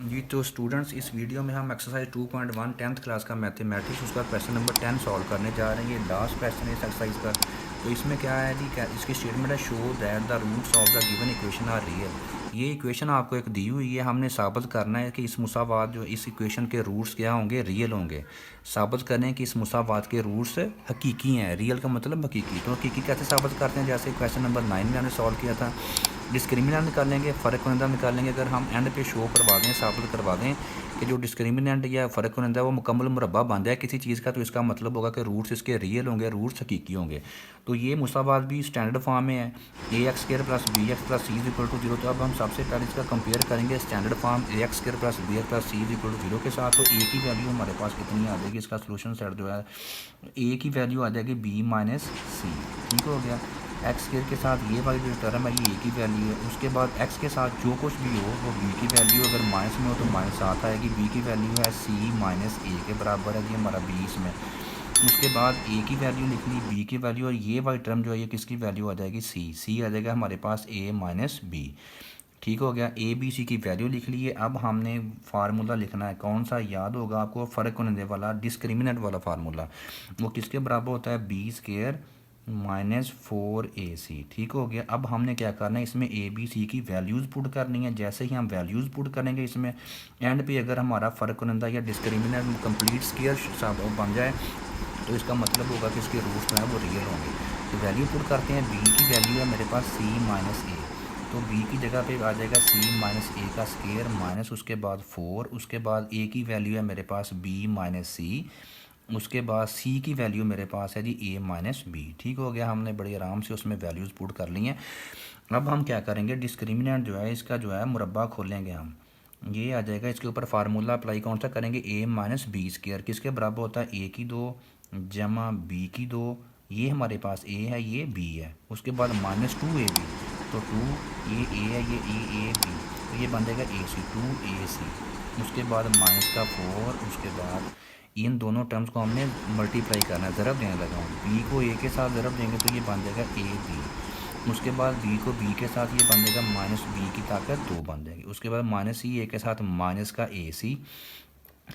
जी तो स्टूडेंट्स, इस वीडियो में हम एक्सरसाइज 2.1 टेंथ क्लास का मैथमेटिक्स उसका क्वेश्चन नंबर 10 सॉल्व करने जा रहे हैं। ये लास्ट क्वेश्चन है इस एक्सरसाइज का। तो इसमें क्या है जी, क्या इसकी स्टेटमेंट है, show that the roots of the given equation are real. ये इक्वेशन आपको एक दी हुई है, हमने साबित करना है कि इस मुसावात जो इस इक्वेशन के रूट्स क्या होंगे, रियल होंगे। साबित करें कि इस मुसावात के रूट्स हकीकी हैं। रियल का मतलब हकीकी। तो हकीकी कैसे साबित करते हैं, जैसे क्वेश्चन नंबर 9 में हमने सॉल्व किया था। डिस्क्रिमिनेंट निकालेंगे, फ़र्क कुनंदा निकालेंगे। अगर हम एंड पे शो करवा दें, साबित करवा दें कि जो डिस्क्रिमिनेंट या फ़र्क कुनंदा वो मुकम्मल मुरब्बा बन जाए किसी चीज़ का, तो इसका मतलब होगा कि रूट्स इसके रियल होंगे, रूट्स हकीकी होंगे। तो ये मुसावात भी स्टैंडर्ड फॉर्म में है, a x square plus b x plus c is equal to 0। तो अब हम सबसे पहले इसका कंपेयर करेंगे standard form a x square plus b x plus c is equal to 0 के साथ। तो ए की वैल्यू हमारे पास कितनी आ जाएगी, इसका सोल्यूशन सेट जो है ए की वैल्यू आ जाएगी बी माइनस सी। ठीक हो गया। एक्स स्क्र के साथ ये वाली जो टर्म है ये ए की वैल्यू है। उसके बाद एक्स के साथ जो कुछ भी हो वो बी की वैल्यू, अगर माइनस में हो तो माइनस साथ आएगी। बी की वैल्यू है सी माइनस ए के बराबर है जी हमारा बी इसमें। उसके बाद ए की वैल्यू लिख ली, बी की वैल्यू, और ये वाली टर्म जो है ये किसकी वैल्यू आ जाएगी, सी आ जाएगा हमारे पास ए माइनस बी। ठीक हो गया। ए बी सी की वैल्यू लिख ली है। अब हमने फार्मूला लिखना है, कौन सा याद होगा आपको, फ़र्क होने वाला डिस्क्रिमिनेंट वाला फार्मूला। वो किसके बराबर होता है, बी स्क्र माइनस 4ac। ठीक हो गया। अब हमने क्या करना है, इसमें ए बी सी की वैल्यूज़ पुट करनी है। जैसे ही हम वैल्यूज़ पुट करेंगे इसमें, एंड पे अगर हमारा फ़र्क कुनंदा या डिस्क्रिमिनेंट कंप्लीट स्क्वायर बन जाए तो इसका मतलब होगा कि इसके रूट्स जो है वो रियल होंगे। तो वैल्यू पुट करते हैं। बी की वैल्यू है मेरे पास सी माइनस ए, तो बी की जगह पे आ जाएगा सी माइनस ए का स्क्वायर माइनस उसके बाद 4। उसके बाद ए की वैल्यू है मेरे पास बी माइनस सी। उसके बाद सी की वैल्यू मेरे पास है जी ए माइनस बी। ठीक हो गया। हमने बड़े आराम से उसमें वैल्यूज़ पुट कर ली हैं। अब हम क्या करेंगे, डिस्क्रिमिनेंट जो है इसका जो है मुरब्बा खोलेंगे हम। ये आ जाएगा, इसके ऊपर फार्मूला अप्लाई कौन सा करेंगे, ए माइनस बी स्क्वायर किसके बराबर होता है, ए की 2 जमा बी की 2। ये हमारे पास ए है, ये बी है। उसके बाद माइनस 2ab, तो 2 ये ए है, ये ए बी, तो ये बन जाएगा ए सी 2ac। उसके बाद माइनस का 4। उसके बाद इन दोनों टर्म्स को हमने मल्टीप्लाई करना है, ज़रब देने लगा हूँ। बी को ए के साथ ज़रब देंगे तो ये बन जाएगा ए बी। उसके बाद बी को बी के साथ ये बन जाएगा माइनस बी की ताकत 2 बन जाएगी। उसके बाद माइनस सी ए के साथ माइनस का ए सी।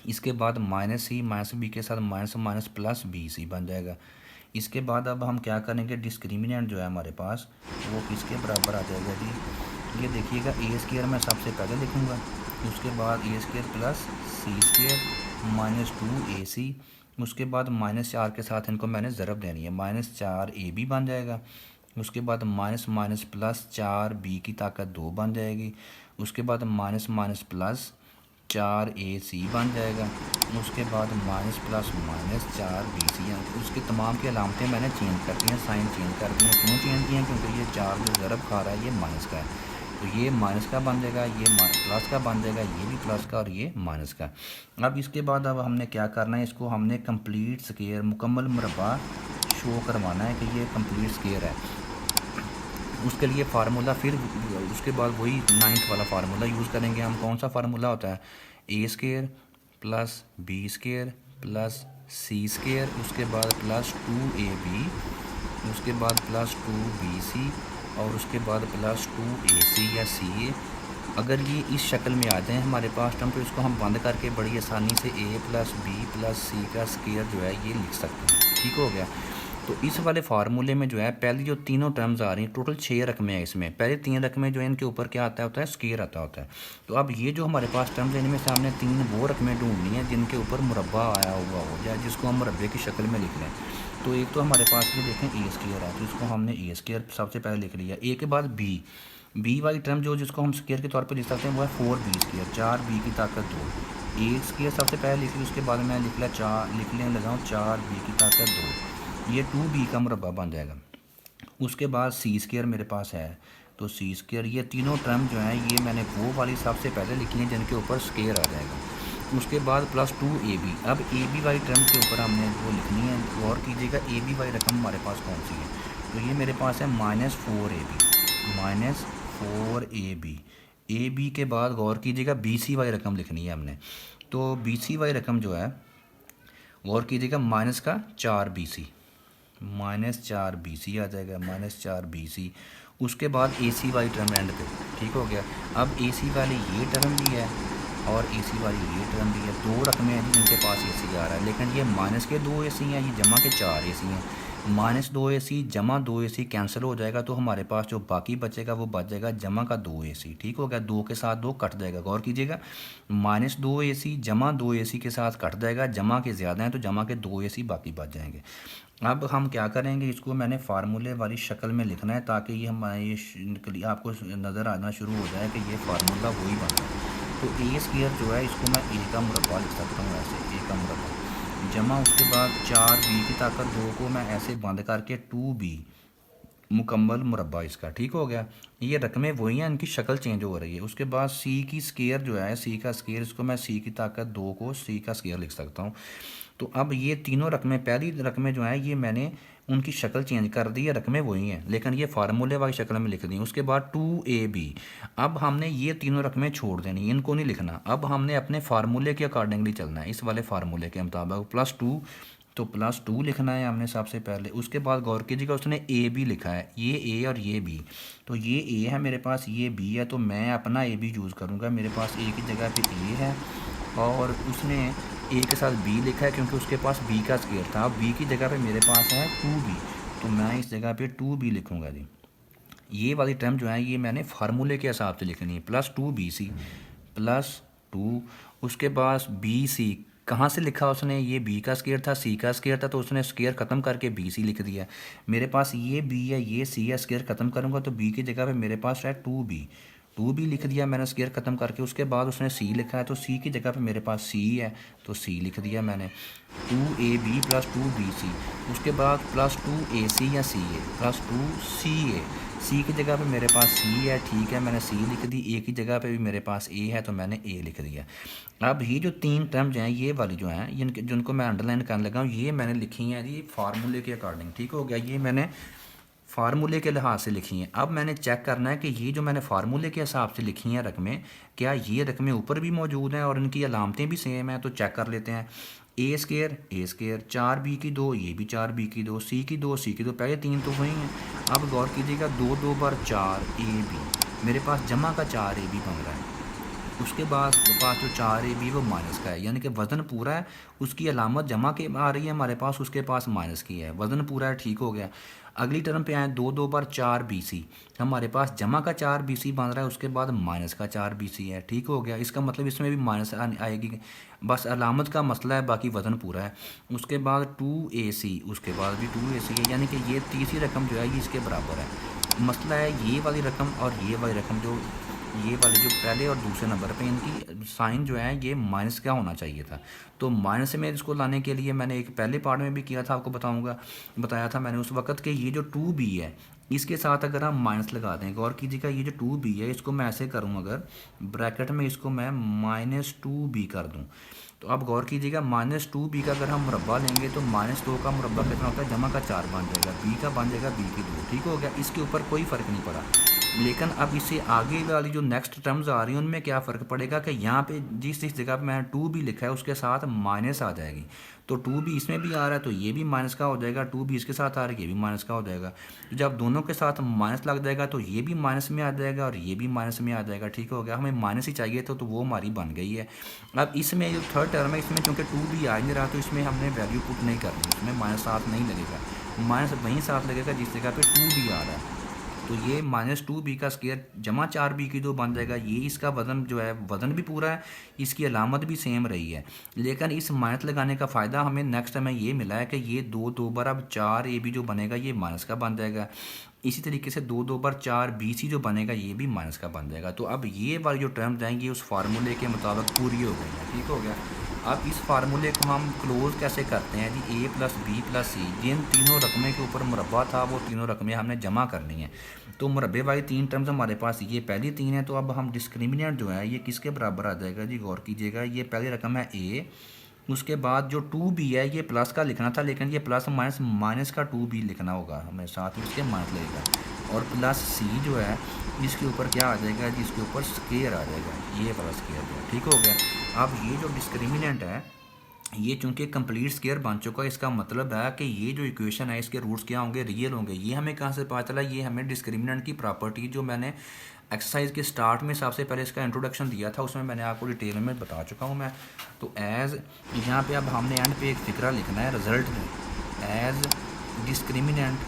इसके बाद माइनस सी माइनस बी के साथ minus minus plus B C बन जाएगा। इसके बाद अब हम क्या करेंगे, डिस्क्रिमिनेंट जो है हमारे पास वो किसके बराबर आ जाएगा जी, ये देखिएगा ए स्क्वायर मैं सबसे पहले लिखूँगा। उसके बाद ए square plus c square minus 2ac। उसके बाद माइनस 4 के साथ इनको मैंने ज़रब देनी है, माइनस 4ab बन जाएगा। उसके बाद माइनस माइनस प्लस 4b की ताकत 2 बन जाएगी। उसके बाद माइनस माइनस प्लस 4ac बन जाएगा। उसके बाद माइनस प्लस माइनस 4bc है। उसकी तमाम की अलामतें मैंने चेंज कर दी हैं, साइन चेंज कर दिए हैं। क्यों चेंज किए हैं, क्योंकि ये 4 जो ज़रब खा रहा है ये माइनस का है, तो ये माइनस का बन जाएगा, ये प्लस का बन जाएगा, ये भी प्लस का और ये माइनस का। अब इसके बाद अब हमने क्या करना है, इसको हमने कंप्लीट स्क्वायर मुकम्मल मुरब्बा शो करवाना है कि ये कंप्लीट स्क्वायर है। उसके लिए फार्मूला फिर उसके बाद वही 9th वाला फार्मूला यूज़ करेंगे हम। कौन सा फार्मूला होता है, a square plus b square plus c square. उसके बाद प्लस 2ab। उसके बाद प्लस 2bc और उसके बाद प्लस 2ac या सी ए। अगर ये इस शक्ल में आ जाए हमारे पास टर्म, तो इसको हम बंद करके बड़ी आसानी से a प्लस बी प्लस सी का स्क्वायर जो है ये लिख सकते हैं। ठीक हो गया। तो इस वाले फार्मूले में जो है पहली जो तीनों टर्म्स आ रही हैं, टोटल 6 रकमें हैं इसमें। पहले 3 रकमें जो है इनके ऊपर क्या आता होता है, स्क्वायर आता होता है। तो अब ये जो हमारे पास टर्म्स हैं इनमें से हमने 3 वो रकमें ढूंढनी है जिनके ऊपर मुरब्बा आया हुआ हो जाए, जिसको हम मुरब्बे की शक्ल में लिख लें। तो एक तो हमारे पास ये देखें ए स्क्वायर है, तो इसको हमने ए स्क्वायर सबसे पहले लिख लिया। ए के बाद बी वाली टर्म जो जिसको हम स्क्वायर के तौर पर लिख सकते हैं वो है 4b स्क्वायर, 4b की ताकत 2। ए स्क्वायर सबसे पहले लिख ली, उसके बाद मैं लिखने लगा हूँ 4b की ताकत 2, ये 2b का मुरब्बा बन जाएगा। उसके बाद सी स्क्वायर मेरे पास है, तो सी स्क्वायर, ये तीनों टर्म जो हैं ये मैंने वो वाली सबसे पहले लिखी है जिनके ऊपर स्क्वायर आ जाएगा। उसके बाद प्लस 2ab। अब ए बी वाली टर्म के ऊपर हमने वो लिखनी है। गौर कीजिएगा ए बी वाली रकम हमारे पास कौन सी है, तो ये मेरे पास है माइनस 4ab। ए बी के बाद गौर कीजिएगा बी सी वाली रकम लिखनी है हमने, तो बी सी वाली रकम जो है गौर कीजिएगा माइनस का 4bc, माइनस 4bc आ जाएगा, माइनस 4bc। उसके बाद ए सी वाली टर्म एंड पे। ठीक हो गया। अब ए सी वाली ये टर्म भी है और ए सी वाली ये टर्म भी है। दो रकमें हैं जिनके पास ए सी आ रहा है, लेकिन ये माइनस के 2 ए सी हैं, ये जमा के 4 ए सी हैं। माइनस 2 ए सी जमा 2 ए सी कैंसिल हो जाएगा, तो हमारे पास जो बाकी बचेगा वो बच जाएगा जमा का 2 ए सी। ठीक हो गया, 2 के साथ 2 कट जाएगा। गौर कीजिएगा, माइनस 2 ए सी जमा 2 ए सी के साथ कट जाएगा, जमा के ज़्यादा हैं तो जमा के 2 ए सी बाकी बच जाएंगे। अब हम क्या करेंगे, इसको मैंने फार्मूले वाली शक्ल में लिखना है ताकि ये हमारे आपको नज़र आना शुरू हो जाए कि ये फार्मूला वही बन रहा है। तो ए स्क्वायर जो है इसको मैं ए का मुरब्बा लिख सकता हूँ, ऐसे ए का मुरब्बा जमा उसके बाद 4b की ताकत 2 को मैं ऐसे बंद करके 2b मुकम्मल मुरब्बा इसका। ठीक हो गया, ये रकमें वही हैं, इनकी शक्ल चेंज हो रही है। उसके बाद सी की स्क्वायर जो है, सी का स्क्वायर, इसको मैं सी की ताकत 2 को सी का स्क्वायर लिख सकता हूँ। तो अब ये तीनों रकमें, पहली रकमें जो हैं ये मैंने उनकी शक्ल चेंज कर दी है, रकमें वही हैं लेकिन ये फार्मूले वाली शक्ल में लिख दी। उसके बाद 2ab, अब हमने ये तीनों रकमें छोड़ देनी, इनको नहीं लिखना। अब हमने अपने फार्मूले के अकॉर्डिंगली चलना है, इस वाले फार्मूले के मुताबिक। +2, तो +2 लिखना है हमने सबसे पहले। उसके बाद गौर कीजिएगा, उसने ए बी लिखा है, ये ए और ये बी। तो ये ए है मेरे पास, ये बी है, तो मैं अपना ए बी यूज़ करूँगा। मेरे पास ए की जगह पे ए है और उसने ए के साथ बी लिखा है क्योंकि उसके पास बी का स्क्वायर था। अब बी की जगह पे मेरे पास है 2b, तो मैं इस जगह पे 2b लिखूँगा जी। ये वाली टर्म जो है ये मैंने फार्मूले के हिसाब से लिखनी है। +2bc +2, उसके बाद बी सी कहाँ से लिखा उसने, ये बी का स्क्वायर था, सी का स्क्वायर था, तो उसने स्क्वायर ख़त्म करके बी सी लिख दिया। मेरे पास ये बी है, ये सी है, स्क्वायर ख़त्म करूँगा तो बी की जगह पे मेरे पास है 2b लिख दिया मैंने स्क्वायर ख़त्म करके। उसके बाद उसने सी लिखा है, तो सी की जगह पे मेरे पास सी है, तो सी लिख दिया मैंने। 2ab + 2bc, उसके बाद +2ac या +2ca, सी की जगह पे मेरे पास सी है, ठीक है, मैंने सी लिख दी। ए की जगह पे भी मेरे पास ए है, तो मैंने ए लिख दिया। अब ये जो 3 टर्म्स हैं ये वाली जो हैं, जिनको मैं अंडरलाइन करने लगा हूँ, ये मैंने लिखी हैं जी फार्मूले के अकॉर्डिंग। ठीक हो गया, ये मैंने फार्मूले के लिहाज से लिखी हैं। अब मैंने चेक करना है कि ये जो मैंने फार्मूले के हिसाब से लिखी हैं रकमें, क्या ये रकमें ऊपर भी मौजूद हैं और इनकी अलामतें भी सेम हैं। तो चेक कर लेते हैं। ए स्क्वायर 4b की 2, ये भी 4b की 2, सी की 2, सी की 2, पहले 3 तो वही हैं। अब गौर कीजिएगा, 2 2 बार 4ab, मेरे पास जमा का 4ab बन रहा है। उसके बाद जो 4ab वो माइनस का है, यानी कि वज़न पूरा है, उसकी अलामत जमा के आ रही है हमारे पास, उसके पास माइनस की है। वज़न पूरा है, ठीक हो गया। अगली टर्म पे आए, 2 2 बार 4bc, हमारे पास जमा का 4bc बन रहा है, उसके बाद माइनस का 4bc है। ठीक हो गया, इसका मतलब इसमें भी माइनस आएगी, बस अलामत का मसला है, बाकी वज़न पूरा है। उसके बाद 2ac, उसके बाद भी 2ac है, यानी कि ये तीसरी रकम जो है ये इसके बराबर है। मसला है ये वाली रकम और ये वाली रकम, जो ये वाले जो पहले और दूसरे नंबर पे इनकी साइन जो है ये माइनस का होना चाहिए था। तो माइनस में इसको लाने के लिए मैंने एक पहले पार्ट में भी किया था, आपको बताया था मैंने उस वक्त कि ये जो 2b है इसके साथ अगर हम माइनस लगा दें, गौर कीजिएगा, ये जो 2b है इसको मैं ऐसे करूँ, अगर ब्रैकेट में इसको मैं -2b कर दूँ, तो अब गौर कीजिएगा, -2b का अगर हम मुरब्बा लेंगे तो -2 का मुरब्बा कितना होता है, जमा का 4 बन जाएगा, b का बन जाएगा b की 2। ठीक हो गया, इसके ऊपर कोई फ़र्क नहीं पड़ा। लेकिन अब इससे आगे वाली जो नेक्स्ट टर्म्स आ रही हैं उनमें क्या फ़र्क पड़ेगा कि यहाँ पे जिस जगह पे मैंने 2b लिखा है उसके साथ माइनस आ जाएगी। तो 2b इसमें भी आ रहा है तो ये भी माइनस का हो जाएगा, 2b इसके साथ आ रहा है ये भी माइनस का हो जाएगा। तो जब दोनों के साथ माइनस लग जाएगा तो ये भी माइनस में आ जाएगा और ये भी माइनस में आ जाएगा। ठीक हो गया, हमें माइनस ही चाहिए तो वो हमारी बन गई है। अब इसमें जो थर्ड टर्म है इसमें चूँकि 2b आ नहीं रहा तो इसमें हमने वैल्यू पुट नहीं करनी, इसमें माइनस साथ नहीं लगेगा, माइनस वहीं साथ लगेगा जिस जगह पे 2b आ रहा है। तो ये -2b का स्क्वायर जमा 4b की 2 बन जाएगा। ये इसका वज़न जो है वज़न भी पूरा है, इसकी अलामत भी सेम रही है। लेकिन इस माइनस लगाने का फ़ायदा हमें नेक्स्ट में ये मिला है कि ये 2 2 बार अब 4ab जो बनेगा ये माइनस का बन जाएगा। इसी तरीके से 2 2 बार 4bc जो बनेगा ये भी माइनस का बन जाएगा। तो अब ये वाली जो टर्म जाएंगी उस फार्मूले के मुताबिक पूरी हो गई है। ठीक हो गया। अब इस फार्मूले को हम क्लोज़ कैसे करते हैं जी, a + b + c, जिन तीनों रकमें के ऊपर मुरब्बा था वो तीनों रकमें हमने जमा करनी है। तो मुरब्बे वाली 3 टर्म्स हमारे पास ये पहली 3 है। तो अब हम डिस्क्रिमिनेंट जो है ये किसके बराबर आ जाएगा जी, गौर कीजिएगा, ये पहली रकम है a, उसके बाद जो 2b है ये प्लस का लिखना था लेकिन ये प्लस माइनस का 2b लिखना होगा हमें, साथ में इसके माइनस लगेगा। और +c जो है इसके ऊपर क्या आ जाएगा जी, इसके ऊपर स्क्वायर आ जाएगा, ये वाला स्क्वायर। ठीक हो गया। अब ये जो डिस्क्रिमिनेंट है ये चूंकि कंप्लीट स्क्वायर बन चुका है, इसका मतलब है कि ये जो इक्वेशन है इसके रूट्स क्या होंगे, रियल होंगे। ये हमें कहाँ से पता चला, ये हमें डिस्क्रिमिनेंट की प्रॉपर्टी जो मैंने एक्सरसाइज के स्टार्ट में सबसे पहले इसका इंट्रोडक्शन दिया था, उसमें मैंने आपको डिटेल में बता चुका हूँ मैं। तो एज यहाँ पे अब हमने एंड पे एक फिक्रा लिखना है रिजल्ट में, as discriminant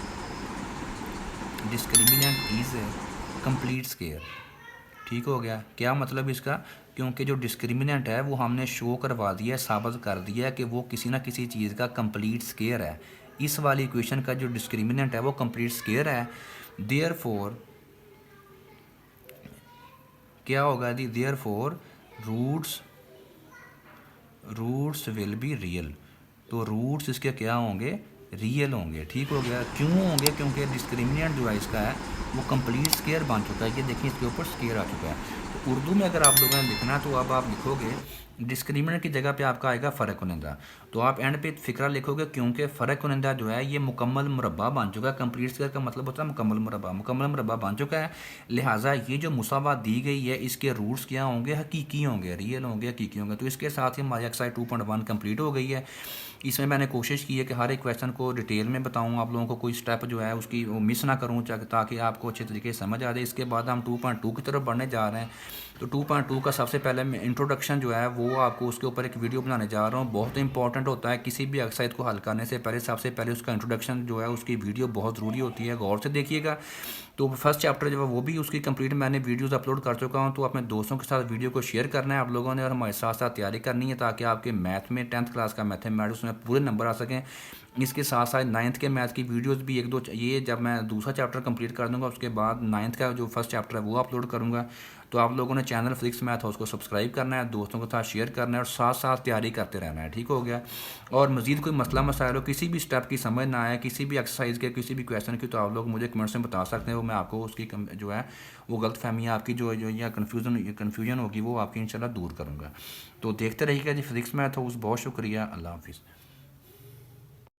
is complete square. ठीक हो गया। क्या मतलब इसका, क्योंकि जो डिस्क्रिमिनेंट है वो हमने शो करवा दिया है, साबित कर दिया है कि वो किसी ना किसी चीज़ का कंप्लीट स्केयर है। इस वाली इक्वेशन का जो डिस्क्रिमिनेंट है वो कंप्लीट स्केयर है। देयरफॉर क्या होगा जी, therefore roots will be real. तो रूट्स इसके क्या होंगे, रियल होंगे। ठीक हो गया। क्यों होंगे, क्योंकि डिस्क्रिमिनेंट जो है इसका है वो कंप्लीट स्केयर बन चुका है। ये देखिए इसके ऊपर स्केयर आ चुका है। तो उर्दू में अगर आप लोगों ने लिखना है तो अब आप लिखोगे डिस्क्रिमिनेंट की जगह पे आपका आएगा फ़र्क कुनिंदा। तो आप एंड पे फ़िक्रा लिखोगे, क्योंकि फ़र्क कुनिंदा जो है ये मुकम्मल मुरब्बा बन चुका है। कंप्लीट स्केयर का मतलब होता है मुकम्मल मुरब्बा बन चुका है। लिहाजा ये जो मुसावा दी गई है इसके रूट्स क्या होंगे, हकीकी होंगे, रियल होंगे, हकीकी होंगे। तो इसके साथ ही हमारी एक्सरसाइज 2.1 कंप्लीट हो गई है। इसमें मैंने कोशिश की है कि हर एक क्वेश्चन को डिटेल में बताऊं, आप लोगों को कोई स्टेप जो है उसकी वो मिस ना करूं, ताकि आपको अच्छे तरीके से समझ आ जाए। इसके बाद हम 2.2 की तरफ बढ़ने जा रहे हैं। तो 2.2 का सबसे पहले मैं इंट्रोडक्शन जो है वो आपको उसके ऊपर एक वीडियो बनाने जा रहा हूँ। बहुत इंपॉर्टेंट होता है किसी भी एक्सरसाइज को हल करने से पहले, सबसे पहले उसका इंट्रोडक्शन जो है उसकी वीडियो बहुत ज़रूरी होती है, गौर से देखिएगा। तो फर्स्ट चैप्टर जो है वो भी उसकी कंप्लीट मैंने वीडियोस अपलोड कर चुका हूँ। तो अपने दोस्तों के साथ वीडियो को शेयर करना है आप लोगों ने, और हमारे साथ साथ तैयारी करनी है ताकि आपके मैथ में 10th क्लास का मैथमेटिक्स में पूरे नंबर आ सकें। इसके साथ साथ 9th के मैथ की वीडियोस भी एक दो, ये जब मैं दूसरा चैप्टर कंप्लीट कर दूंगा उसके बाद 9th का जो फर्स्ट चैप्टर है वो अपलोड करूँगा। तो आप लोगों ने चैनल फिजिक्स मैथ हाउस को सब्सक्राइब करना है, दोस्तों के साथ शेयर करना है और साथ साथ तैयारी करते रहना है। ठीक हो गया। और मज़ीद कोई मसला मसाइल हो, किसी भी स्टेप की समझ ना आए, किसी भी एक्सरसाइज के, किसी भी क्वेश्चन की, तो आप लोग मुझे कमेंट्स में बता सकते हैं। वो मैं आपको उसकी जो है वो गलत फहमियाँ आपकी जो या कन्फ्यूजन होगी वो आपकी इंशाल्लाह दूर करूँगा। तो देखते रहिएगा जी फिजिक्स मैथ हाउस। बहुत शुक्रिया। अल्लाह हाफिज़।